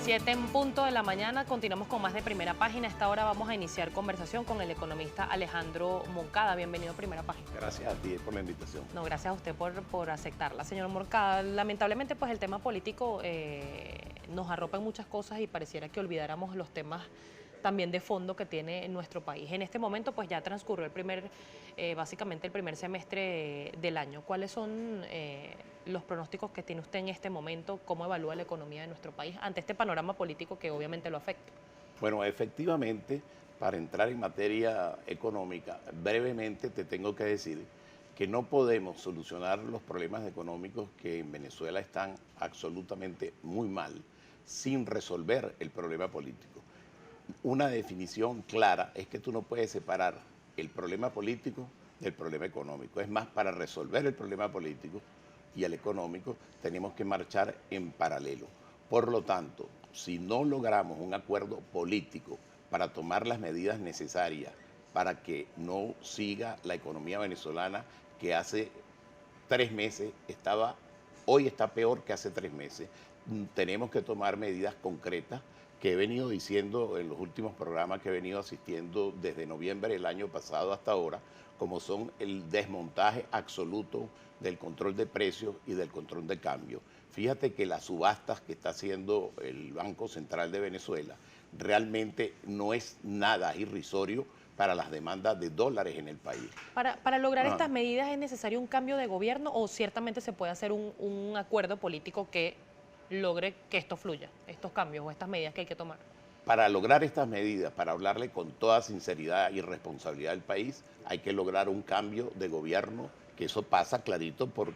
7 en punto de la mañana, continuamos con más de Primera Página. A esta hora vamos a iniciar conversación con el economista Alejandro Moncada. Bienvenido a Primera Página. Gracias a ti por la invitación. No, gracias a usted por aceptarla. Señor Moncada, lamentablemente pues el tema político nos arropa en muchas cosas y pareciera que olvidáramos los temas también de fondo que tiene en nuestro país. En este momento pues ya transcurrió básicamente el primer semestre del año. ¿Cuáles son los pronósticos que tiene usted en este momento? ¿Cómo evalúa la economía de nuestro país ante este panorama político que obviamente lo afecta? Bueno, efectivamente, para entrar en materia económica, brevemente te tengo que decir que no podemos solucionar los problemas económicos que en Venezuela están absolutamente muy mal sin resolver el problema político. Una definición clara es que tú no puedes separar el problema político del problema económico. Es más, para resolver el problema político y el económico tenemos que marchar en paralelo. Por lo tanto, si no logramos un acuerdo político para tomar las medidas necesarias para que no siga la economía venezolana, que hace 3 meses hoy está peor que hace 3 meses, tenemos que tomar medidas concretas que he venido diciendo en los últimos programas que he venido asistiendo desde noviembre del año pasado hasta ahora, como son el desmontaje absoluto del control de precios y del control de cambio. Fíjate que las subastas que está haciendo el Banco Central de Venezuela realmente no es nada irrisorio para las demandas de dólares en el país. Para lograr estas medidas es necesario un cambio de gobierno o ciertamente se puede hacer un acuerdo político que logre que esto fluya, estos cambios o estas medidas que hay que tomar? Para lograr estas medidas, para hablarle con toda sinceridad y responsabilidad al país, hay que lograr un cambio de gobierno, que eso pasa clarito por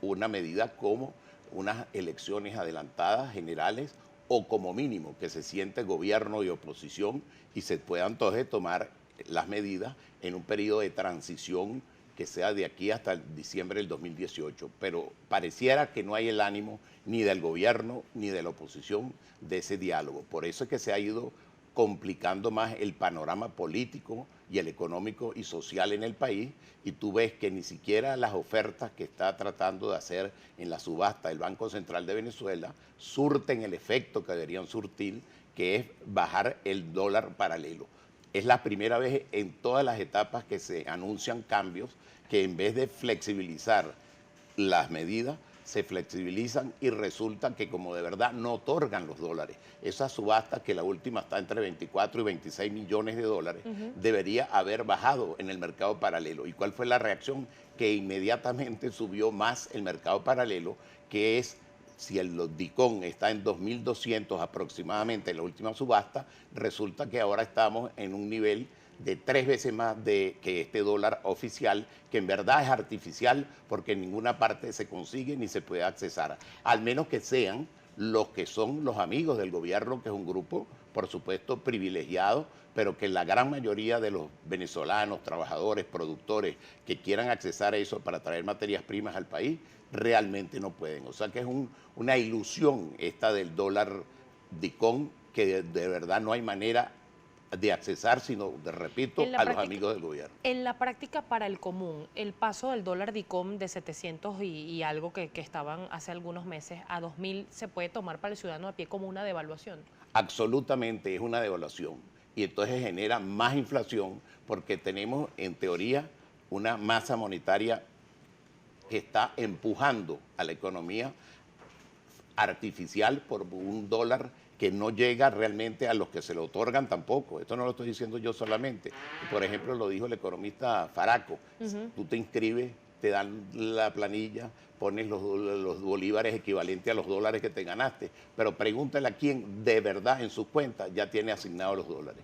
una medida como unas elecciones adelantadas generales o como mínimo que se siente gobierno y oposición y se puedan entonces tomar las medidas en un periodo de transición que sea de aquí hasta diciembre del 2018, pero pareciera que no hay el ánimo ni del gobierno ni de la oposición de ese diálogo. Por eso es que se ha ido complicando más el panorama político y el económico y social en el país, y tú ves que ni siquiera las ofertas que está tratando de hacer en la subasta del Banco Central de Venezuela surten el efecto que deberían surtir, que es bajar el dólar paralelo. Es la primera vez en todas las etapas que se anuncian cambios que en vez de flexibilizar las medidas, se flexibilizan y resulta que como de verdad no otorgan los dólares. Esa subasta, que la última está entre 24 y 26 millones de dólares, debería haber bajado en el mercado paralelo. ¿Y cuál fue la reacción? Que inmediatamente subió más el mercado paralelo, que es, si el DICOM está en 2.200 aproximadamente en la última subasta, resulta que ahora estamos en un nivel de 3 veces más que este dólar oficial, que en verdad es artificial porque en ninguna parte se consigue ni se puede accesar, al menos que sean los que son los amigos del gobierno, que es un grupo, por supuesto, privilegiado, pero que la gran mayoría de los venezolanos, trabajadores, productores, que quieran accesar a eso para traer materias primas al país, realmente no pueden. O sea que es una ilusión esta del dólar DICOM, que de verdad no hay manera de accesar, sino, repito, a los amigos del gobierno. En la práctica, para el común, el paso del dólar DICOM de 700 y algo que estaban hace algunos meses a 2.000, ¿se puede tomar para el ciudadano a pie como una devaluación? Absolutamente es una devaluación. Y entonces genera más inflación porque tenemos, en teoría, una masa monetaria que está empujando a la economía artificial por un dólar que no llega realmente a los que se le otorgan tampoco. Esto no lo estoy diciendo yo solamente. Por ejemplo, lo dijo el economista Faraco. Tú te inscribes, te dan la planilla, pones los bolívares equivalentes a los dólares que te ganaste, pero pregúntale a quién de verdad en sus cuentas ya tiene asignados los dólares.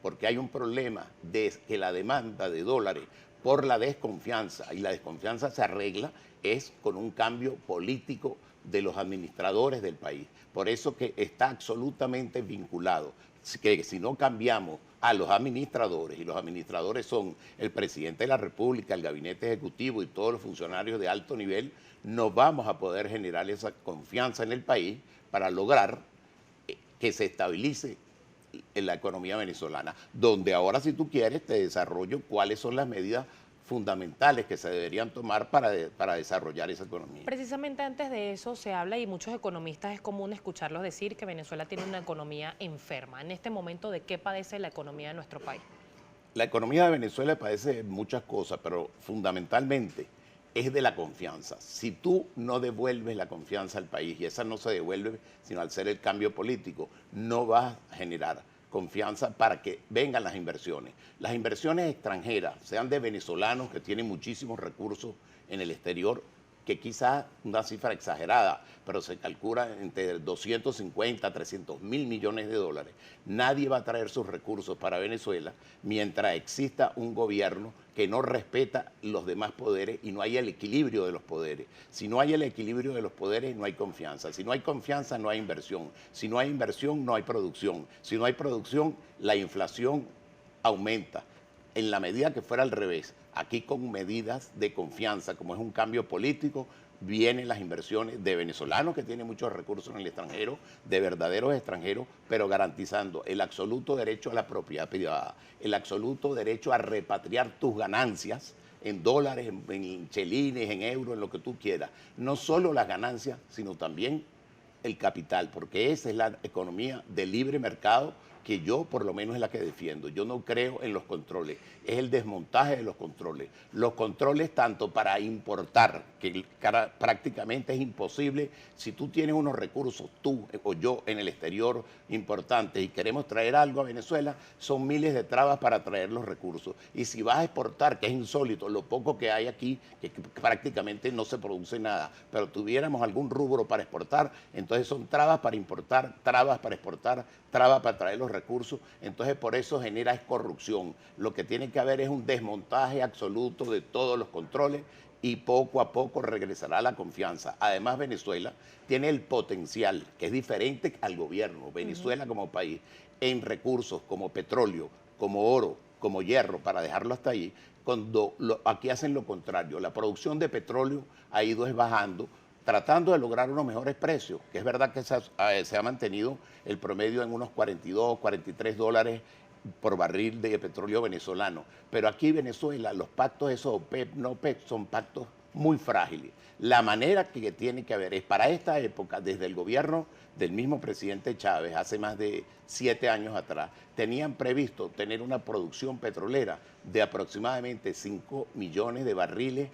Porque hay un problema de que la demanda de dólares por la desconfianza, y la desconfianza se arregla es con un cambio político de los administradores del país. Por eso que está absolutamente vinculado, que si no cambiamos a los administradores, y los administradores son el presidente de la República, el gabinete ejecutivo y todos los funcionarios de alto nivel, no vamos a poder generar esa confianza en el país para lograr que se estabilice en la economía venezolana, donde ahora, si tú quieres, te desarrollo cuáles son las medidas fundamentales que se deberían tomar para desarrollar esa economía. Precisamente antes de eso se habla y muchos economistas es común escucharlos decir que Venezuela tiene una economía enferma. En este momento, ¿de qué padece la economía de nuestro país? La economía de Venezuela padece muchas cosas, pero fundamentalmente es de la confianza. Si tú no devuelves la confianza al país, y esa no se devuelve sino al ser el cambio político, no vas a generar confianza para que vengan las inversiones. Las inversiones extranjeras, sean de venezolanos que tienen muchísimos recursos en el exterior, que quizás una cifra exagerada, pero se calcula entre 250 a 300 mil millones de dólares. Nadie va a traer sus recursos para Venezuela mientras exista un gobierno que no respeta los demás poderes y no hay el equilibrio de los poderes. Si no hay el equilibrio de los poderes, no hay confianza. Si no hay confianza, no hay inversión. Si no hay inversión, no hay producción. Si no hay producción, la inflación aumenta. En la medida que fuera al revés, aquí con medidas de confianza, como es un cambio político, vienen las inversiones de venezolanos que tienen muchos recursos en el extranjero, de verdaderos extranjeros, pero garantizando el absoluto derecho a la propiedad privada, el absoluto derecho a repatriar tus ganancias en dólares, en chelines, en euros, en lo que tú quieras. No solo las ganancias, sino también el capital, porque esa es la economía de libre mercado que yo por lo menos es la que defiendo. Yo no creo en los controles, es el desmontaje de los controles. Los controles tanto para importar, que prácticamente es imposible, si tú tienes unos recursos, tú o yo en el exterior importantes y queremos traer algo a Venezuela, son miles de trabas para traer los recursos. Y si vas a exportar, que es insólito, lo poco que hay aquí, que prácticamente no se produce nada, pero tuviéramos algún rubro para exportar, entonces son trabas para importar, trabas para exportar, trabas para traer los recursos, entonces por eso genera es corrupción. Lo que tiene que haber es un desmontaje absoluto de todos los controles y poco a poco regresará la confianza. Además, Venezuela tiene el potencial, que es diferente al gobierno. Venezuela como país, en recursos como petróleo, como oro, como hierro, para dejarlo hasta ahí, cuando aquí hacen lo contrario. La producción de petróleo ha ido bajando, tratando de lograr unos mejores precios, que es verdad que se ha mantenido el promedio en unos 42, 43 dólares por barril de petróleo venezolano. Pero aquí Venezuela, los pactos esos OPEP, no OPEP, son pactos muy frágiles. La manera que tiene que haber es para esta época, desde el gobierno del mismo presidente Chávez, hace más de 7 años atrás, tenían previsto tener una producción petrolera de aproximadamente 5 millones de barriles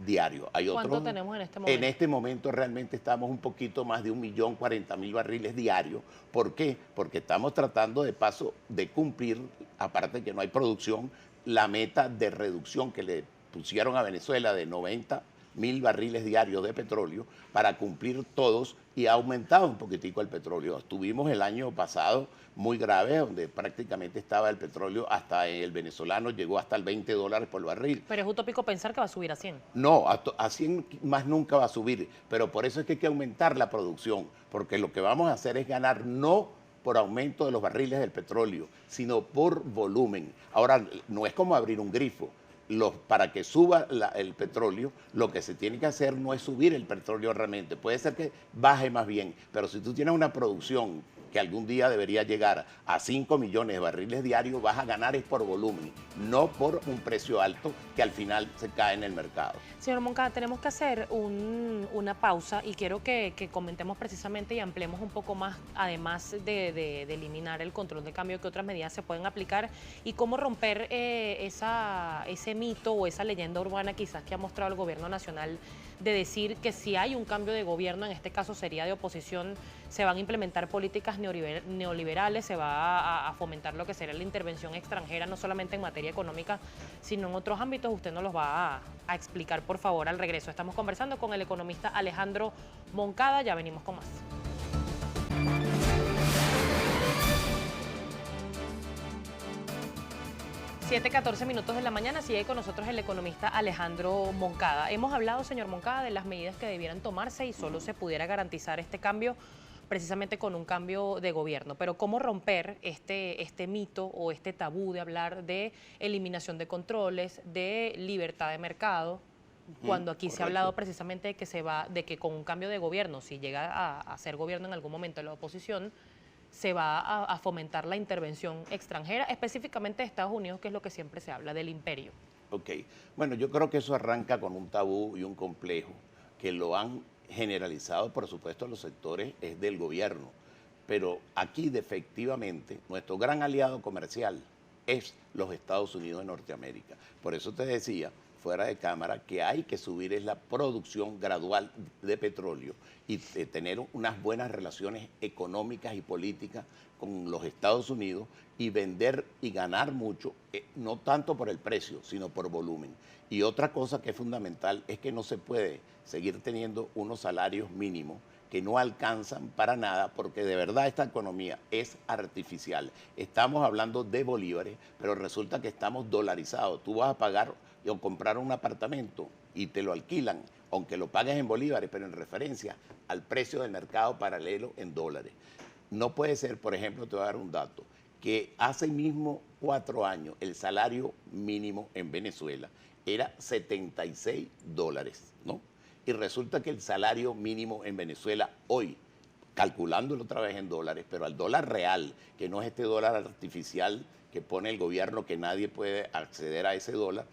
diario. ¿Cuánto tenemos en este momento? En este momento realmente estamos un poquito más de 1.040.000 barriles diarios. ¿Por qué? Porque estamos tratando de paso de cumplir, aparte que no hay producción, la meta de reducción que le pusieron a Venezuela de 90.000 barriles diarios de petróleo para cumplir todos, y ha aumentado un poquitico el petróleo. Estuvimos el año pasado muy grave, donde prácticamente estaba el petróleo hasta el venezolano, llegó hasta el 20 dólares por barril. Pero es utópico pensar que va a subir a 100. No, a 100 más nunca va a subir, pero por eso es que hay que aumentar la producción, porque lo que vamos a hacer es ganar no por aumento de los barriles del petróleo, sino por volumen. Ahora, no es como abrir un grifo. Para que suba el petróleo, lo que se tiene que hacer no es subir el petróleo realmente, puede ser que baje más bien, pero si tú tienes una producción que algún día debería llegar a 5 millones de barriles diarios, vas a ganar es por volumen, no por un precio alto que al final se cae en el mercado. Señor Moncada, tenemos que hacer una pausa y quiero que comentemos precisamente y ampliemos un poco más, además de eliminar el control de cambio, que otras medidas se pueden aplicar y cómo romper ese mito o esa leyenda urbana quizás que ha mostrado el gobierno nacional de decir que si hay un cambio de gobierno, en este caso sería de oposición, se van a implementar políticas neoliberales, se va a fomentar lo que será la intervención extranjera, no solamente en materia económica, sino en otros ámbitos. Usted nos los va a explicar, por favor, al regreso. Estamos conversando con el economista Alejandro Moncada, ya venimos con más. 7:14 minutos de la mañana, sigue con nosotros el economista Alejandro Moncada. Hemos hablado, señor Moncada, de las medidas que debieran tomarse y solo se pudiera garantizar este cambio precisamente con un cambio de gobierno. Pero ¿cómo romper este mito o este tabú de hablar de eliminación de controles, de libertad de mercado, cuando aquí se ha hablado precisamente de que con un cambio de gobierno, si llega a ser gobierno en algún momento la oposición, se va a fomentar la intervención extranjera, específicamente de Estados Unidos, que es lo que siempre se habla, del imperio? Ok, bueno, yo creo que eso arranca con un tabú y un complejo que lo han generalizado, por supuesto, los sectores es del gobierno, pero aquí efectivamente nuestro gran aliado comercial es los Estados Unidos de Norteamérica. Por eso te decía, fuera de cámara, que hay que subir es la producción gradual de petróleo y tener unas buenas relaciones económicas y políticas con los Estados Unidos y vender y ganar mucho, no tanto por el precio, sino por volumen. Y otra cosa que es fundamental es que no se puede seguir teniendo unos salarios mínimos que no alcanzan para nada, porque de verdad esta economía es artificial. Estamos hablando de bolívares, pero resulta que estamos dolarizados. Tú vas a pagar o comprar un apartamento y te lo alquilan, aunque lo pagues en bolívares, pero en referencia al precio del mercado paralelo en dólares. No puede ser, por ejemplo, te voy a dar un dato, que hace mismo 4 años el salario mínimo en Venezuela era $76, ¿no? Y resulta que el salario mínimo en Venezuela hoy, calculándolo otra vez en dólares, pero al dólar real, que no es este dólar artificial que pone el gobierno, que nadie puede acceder a ese dólar,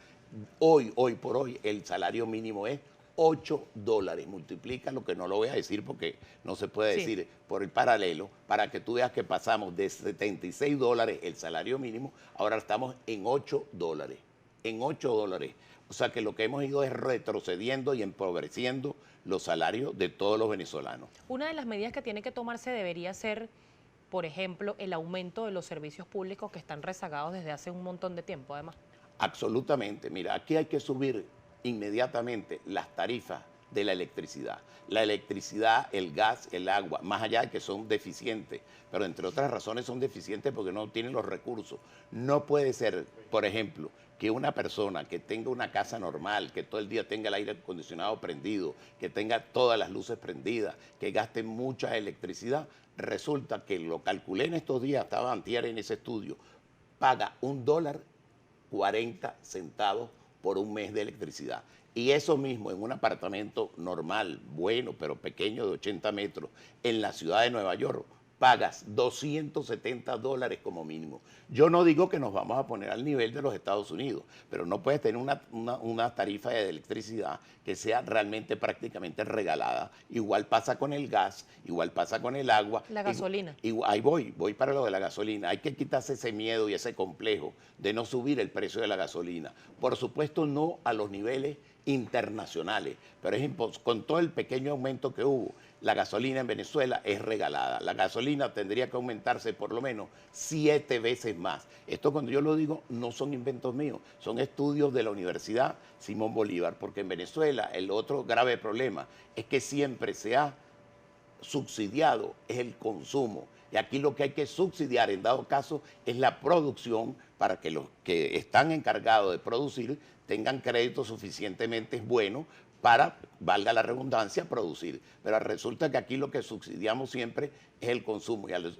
hoy por hoy, el salario mínimo es $8. Multiplica lo que no lo voy a decir porque no se puede Sí. decir por el paralelo, para que tú veas que pasamos de $76 el salario mínimo, ahora estamos en $8. En $8. O sea que lo que hemos ido es retrocediendo y empobreciendo los salarios de todos los venezolanos. Una de las medidas que tiene que tomarse debería ser, por ejemplo, el aumento de los servicios públicos que están rezagados desde hace un montón de tiempo, además. Absolutamente. Mira, aquí hay que subir inmediatamente las tarifas de la electricidad. La electricidad, el gas, el agua, más allá de que son deficientes, pero entre otras razones son deficientes porque no tienen los recursos. No puede ser, por ejemplo, que una persona que tenga una casa normal, que todo el día tenga el aire acondicionado prendido, que tenga todas las luces prendidas, que gaste mucha electricidad, resulta que lo calculé en estos días, estaba antier en ese estudio, paga $1.40 por un mes de electricidad. Y eso mismo en un apartamento normal, bueno, pero pequeño de 80 metros, en la ciudad de Nueva York, pagas $270 como mínimo. Yo no digo que nos vamos a poner al nivel de los Estados Unidos, pero no puedes tener una tarifa de electricidad que sea realmente prácticamente regalada. Igual pasa con el gas, igual pasa con el agua. La gasolina. Ahí voy para lo de la gasolina. Hay que quitarse ese miedo y ese complejo de no subir el precio de la gasolina. Por supuesto, no a los niveles internacionales, pero con todo el pequeño aumento que hubo, la gasolina en Venezuela es regalada. La gasolina tendría que aumentarse por lo menos 7 veces más. Esto, cuando yo lo digo, no son inventos míos, son estudios de la Universidad Simón Bolívar, porque en Venezuela el otro grave problema es que siempre se ha subsidiado es el consumo. Y aquí lo que hay que subsidiar en dado caso es la producción, para que los que están encargados de producir tengan créditos suficientemente buenos para, valga la redundancia, producir. Pero resulta que aquí lo que subsidiamos siempre es el consumo, y al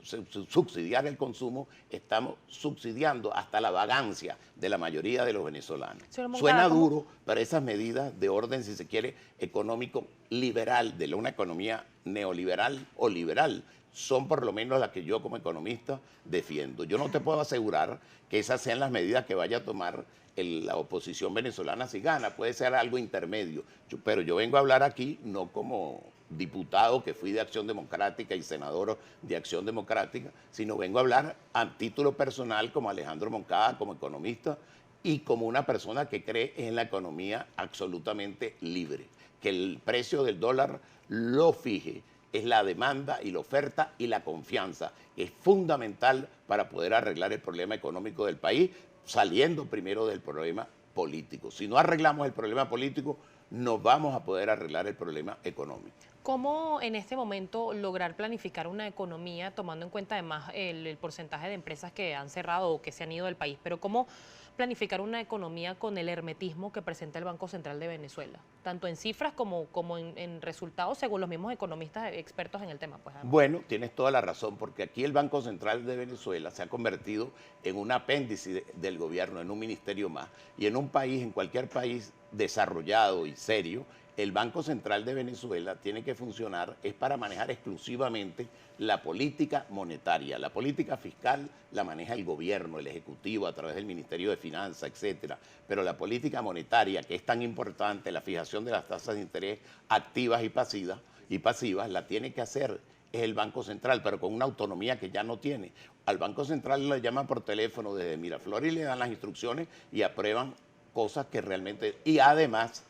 subsidiar el consumo estamos subsidiando hasta la vagancia de la mayoría de los venezolanos. Señor Moncada, Suena ¿cómo? duro, pero esas medidas de orden, si se quiere, económico liberal, de una economía neoliberal o liberal, son por lo menos las que yo como economista defiendo. Yo no te puedo asegurar que esas sean las medidas que vaya a tomar la oposición venezolana si gana, puede ser algo intermedio. Pero yo vengo a hablar aquí no como diputado que fui de Acción Democrática y senador de Acción Democrática, sino vengo a hablar a título personal como Alejandro Moncada, como economista y como una persona que cree en la economía absolutamente libre, que el precio del dólar lo fije. Es la demanda y la oferta y la confianza, que es fundamental para poder arreglar el problema económico del país, saliendo primero del problema político. Si no arreglamos el problema político, no vamos a poder arreglar el problema económico. ¿Cómo en este momento lograr planificar una economía tomando en cuenta además el porcentaje de empresas que han cerrado o que se han ido del país? Pero ¿cómo planificar una economía con el hermetismo que presenta el Banco Central de Venezuela? Tanto en cifras como en resultados, según los mismos economistas expertos en el tema. Pues, además. Bueno, tienes toda la razón, porque aquí el Banco Central de Venezuela se ha convertido en un apéndice del gobierno, en un ministerio más. Y en un país, en cualquier país desarrollado y serio, el Banco Central de Venezuela tiene que funcionar es para manejar exclusivamente la política monetaria. La política fiscal la maneja el gobierno, el ejecutivo, a través del Ministerio de Finanzas, etcétera. Pero la política monetaria, que es tan importante, la fijación de las tasas de interés activas y pasivas, la tiene que hacer es el Banco Central, pero con una autonomía que ya no tiene. Al Banco Central le llaman por teléfono desde Miraflores y le dan las instrucciones y aprueban cosas que realmente... Y además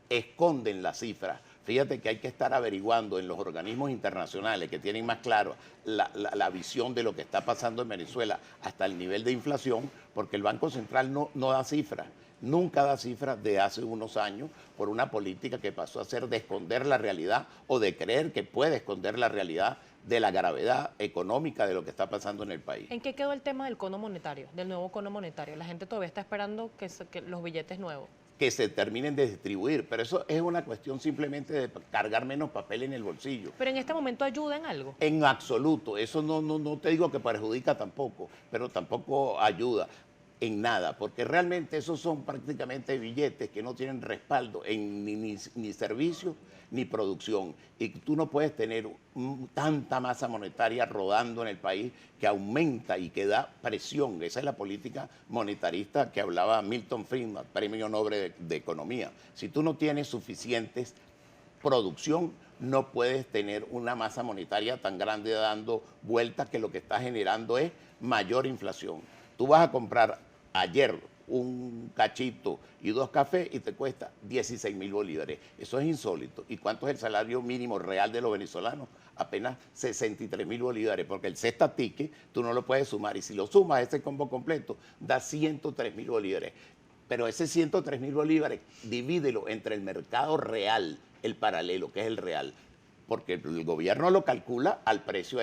esconden las cifras. Fíjate que hay que estar averiguando en los organismos internacionales que tienen más claro la visión de lo que está pasando en Venezuela hasta el nivel de inflación, porque el Banco Central no da cifras. Nunca da cifras de hace unos años por una política que pasó a ser de esconder la realidad o de creer que puede esconder la realidad de la gravedad económica de lo que está pasando en el país. ¿En qué quedó el tema del cono monetario, del nuevo cono monetario? La gente todavía está esperando que los billetes nuevos. Que se terminen de distribuir, pero eso es una cuestión simplemente de cargar menos papel en el bolsillo. ¿Pero en este momento ayuda en algo? En absoluto, eso no te digo que perjudica tampoco, pero tampoco ayuda en nada, porque realmente esos son prácticamente billetes que no tienen respaldo en ni servicio ni producción. Y tú no puedes tener tanta masa monetaria rodando en el país que aumenta y que da presión. Esa es la política monetarista que hablaba Milton Friedman, Premio Nobel de Economía. Si tú no tienes suficientes producción, no puedes tener una masa monetaria tan grande dando vueltas que lo que está generando es mayor inflación. Tú vas a comprar ayer un cachito y 2 cafés y te cuesta 16.000 bolívares. Eso es insólito. ¿Y cuánto es el salario mínimo real de los venezolanos? Apenas 63.000 bolívares, porque el cesta ticket tú no lo puedes sumar. Y si lo sumas, ese combo completo da 103.000 bolívares. Pero ese 103.000 bolívares, divídelo entre el mercado real, el paralelo, que es el real, porque el gobierno lo calcula al precio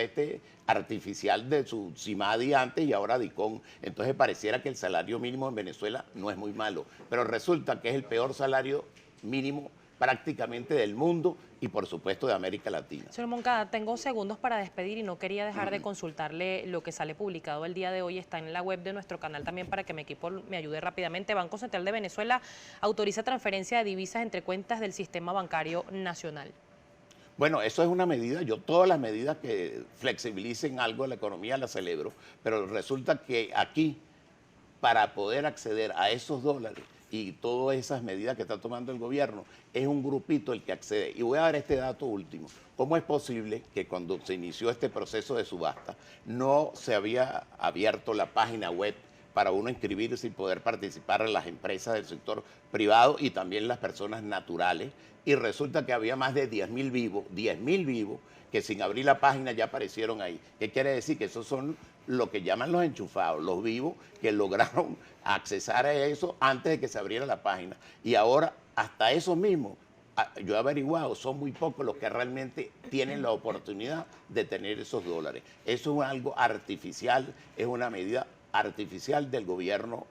artificial de su CIMADI antes y ahora DICOM. Entonces pareciera que el salario mínimo en Venezuela no es muy malo, pero resulta que es el peor salario mínimo prácticamente del mundo y por supuesto de América Latina. Señor Moncada, tengo segundos para despedir y no quería dejar de consultarle lo que sale publicado el día de hoy. Está en la web de nuestro canal también para que mi equipo me ayude rápidamente. Banco Central de Venezuela autoriza transferencia de divisas entre cuentas del sistema bancario nacional. Bueno, eso es una medida, yo todas las medidas que flexibilicen algo de la economía las celebro, pero resulta que aquí, para poder acceder a esos dólares y todas esas medidas que está tomando el gobierno, es un grupito el que accede. Y voy a dar este dato último. ¿Cómo es posible que cuando se inició este proceso de subasta no se había abierto la página web para uno inscribirse y poder participar en las empresas del sector privado y también las personas naturales? Y resulta que había más de 10.000 vivos, que sin abrir la página ya aparecieron ahí. ¿Qué quiere decir? Que esos son lo que llaman los enchufados, los vivos que lograron accesar a eso antes de que se abriera la página. Y ahora hasta esos mismos, yo he averiguado, son muy pocos los que realmente tienen la oportunidad de tener esos dólares. Eso es algo artificial, es una medida artificial del gobierno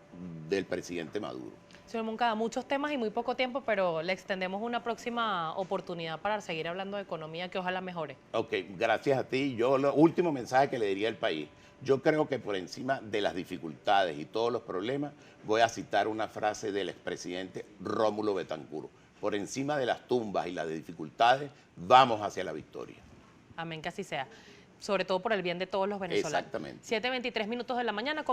del presidente Maduro. Señor Moncada, muchos temas y muy poco tiempo, pero le extendemos una próxima oportunidad para seguir hablando de economía que ojalá mejore. Ok, gracias a ti. Yo, el último mensaje que le diría al país, yo creo que por encima de las dificultades y todos los problemas, voy a citar una frase del expresidente Rómulo Betancourt. Por encima de las tumbas y las dificultades, vamos hacia la victoria. Amén, que así sea. Sobre todo por el bien de todos los venezolanos. Exactamente. 7:23 de la mañana.